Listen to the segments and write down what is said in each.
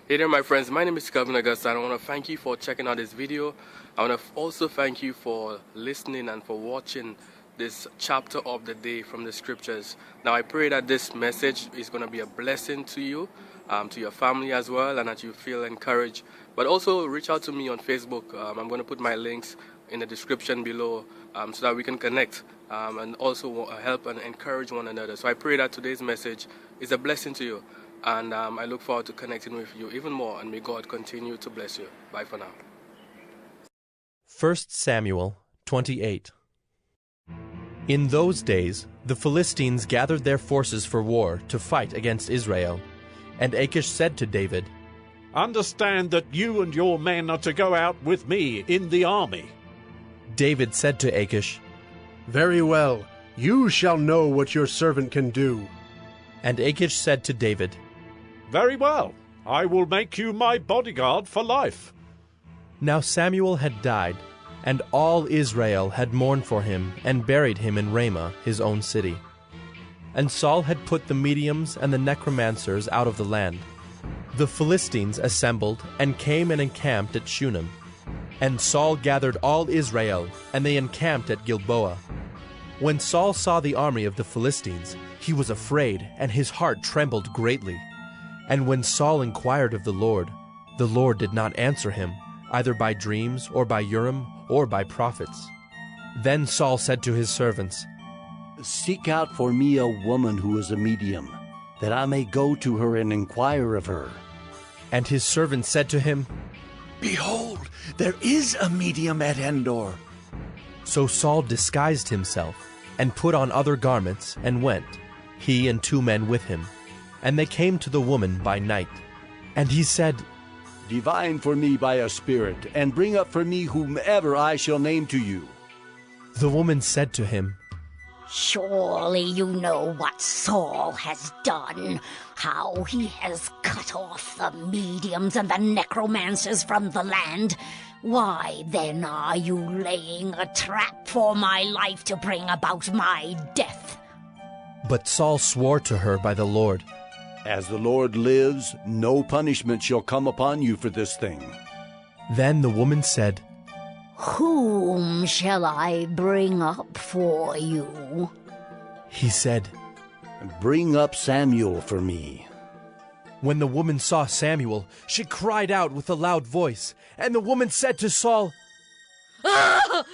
Hey there my friends, my name is Calvin Augusta and I want to thank you for checking out this video. I want to also thank you for listening and for watching this chapter of the day from the scriptures. Now I pray that this message is going to be a blessing to you, to your family as well, and that you feel encouraged. But also reach out to me on Facebook. I'm going to put my links in the description below so that we can connect and also help and encourage one another. So I pray that today's message is a blessing to you. And I look forward to connecting with you even more, and may God continue to bless you. Bye for now. 1 Samuel 28. In those days the Philistines gathered their forces for war to fight against Israel. And Achish said to David, "Understand that you and your men are to go out with me in the army." David said to Achish, "Very well, you shall know what your servant can do." And Achish said to David, "Very well, I will make you my bodyguard for life." Now Samuel had died, and all Israel had mourned for him and buried him in Ramah, his own city. And Saul had put the mediums and the necromancers out of the land. The Philistines assembled and came and encamped at Shunem. And Saul gathered all Israel, and they encamped at Gilboa. When Saul saw the army of the Philistines, he was afraid, and his heart trembled greatly. And when Saul inquired of the Lord did not answer him, either by dreams, or by Urim, or by prophets. Then Saul said to his servants, "Seek out for me a woman who is a medium, that I may go to her and inquire of her." And his servants said to him, "Behold, there is a medium at Endor." So Saul disguised himself, and put on other garments, and went, he and 2 men with him. And they came to the woman by night. And he said, "Divine for me by a spirit, and bring up for me whomever I shall name to you." The woman said to him, "Surely you know what Saul has done, how he has cut off the mediums and the necromancers from the land. Why then are you laying a trap for my life to bring about my death?" But Saul swore to her by the Lord, "As the Lord lives, no punishment shall come upon you for this thing." Then the woman said, "Whom shall I bring up for you?" He said, "Bring up Samuel for me." When the woman saw Samuel, she cried out with a loud voice. And the woman said to Saul, "Ah!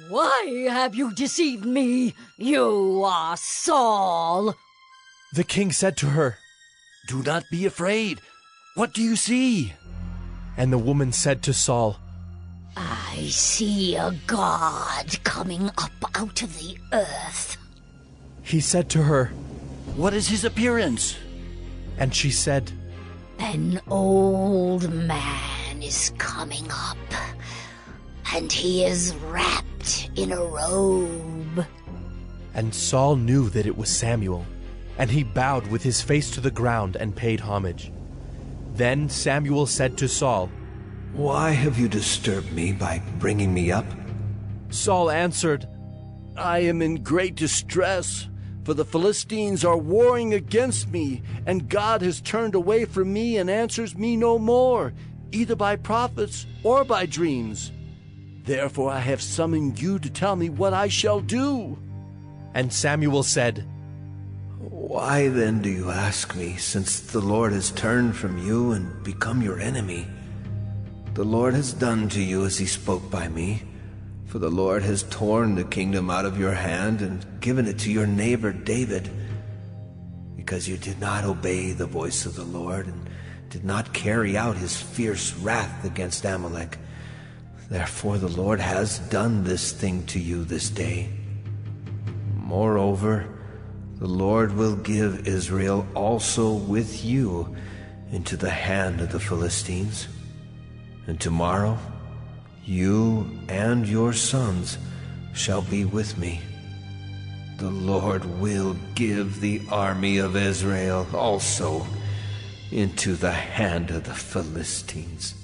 Why have you deceived me? You are Saul." The king said to her, "Do not be afraid. What do you see?" And the woman said to Saul, "I see a god coming up out of the earth." He said to her, "What is his appearance?" And she said, "An old man is coming up, and he is wrapped in a robe." And Saul knew that it was Samuel, and he bowed with his face to the ground and paid homage. Then Samuel said to Saul, "Why have you disturbed me by bringing me up?" Saul answered, "I am in great distress, for the Philistines are warring against me, and God has turned away from me and answers me no more, either by prophets or by dreams. Therefore I have summoned you to tell me what I shall do." And Samuel said, "Why then do you ask me, since the Lord has turned from you and become your enemy? The Lord has done to you as he spoke by me, for the Lord has torn the kingdom out of your hand and given it to your neighbor David, because you did not obey the voice of the Lord and did not carry out his fierce wrath against Amalek. Therefore the Lord has done this thing to you this day. Moreover, the Lord will give Israel also with you into the hand of the Philistines. And tomorrow you and your sons shall be with me. The Lord will give the army of Israel also into the hand of the Philistines."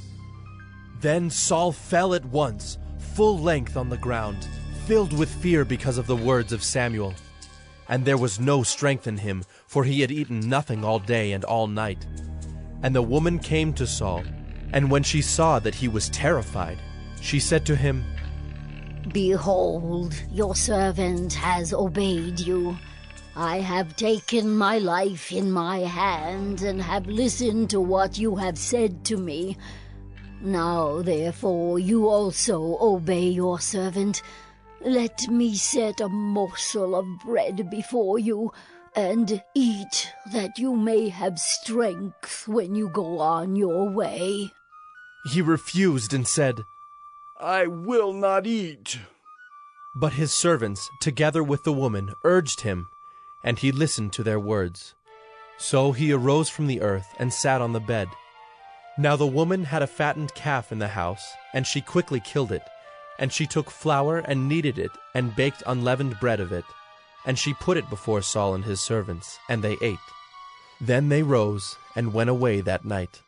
Then Saul fell at once, full length on the ground, filled with fear because of the words of Samuel. And there was no strength in him, for he had eaten nothing all day and all night. And the woman came to Saul, and when she saw that he was terrified, she said to him, Behold, your servant has obeyed you. I have taken my life in my hand and have listened to what you have said to me. Now, therefore, you also obey your servant. Let me set a morsel of bread before you, and eat, that you may have strength when you go on your way. He refused and said, I will not eat. But his servants, together with the woman, urged him, and he listened to their words. So he arose from the earth and sat on the bed. Now the woman had a fattened calf in the house, and she quickly killed it. And she took flour and kneaded it, and baked unleavened bread of it. And she put it before Saul and his servants, and they ate. Then they rose and went away that night.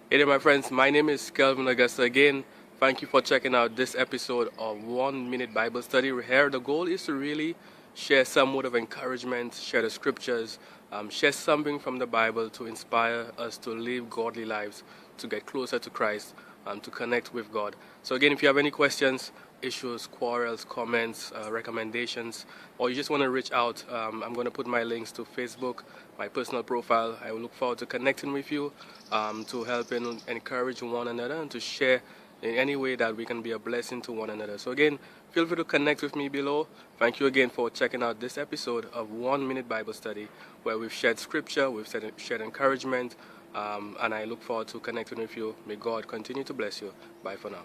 Hey there, my friends. My name is Kelvin Augusta again. Thank you for checking out this episode of 1 Minute Bible Study. Here, the goal is to really share some word of encouragement, share the scriptures, share something from the Bible to inspire us to live godly lives, to get closer to Christ, to connect with God. So again, if you have any questions, issues, quarrels, comments, recommendations, or you just want to reach out, I'm going to put my links to Facebook, my personal profile. I will look forward to connecting with you, to help and encourage one another and to share in any way that we can be a blessing to one another. So again, feel free to connect with me below. Thank you again for checking out this episode of 1 Minute Bible Study, where we've shared scripture, we've shared encouragement, and I look forward to connecting with you. May God continue to bless you. Bye for now.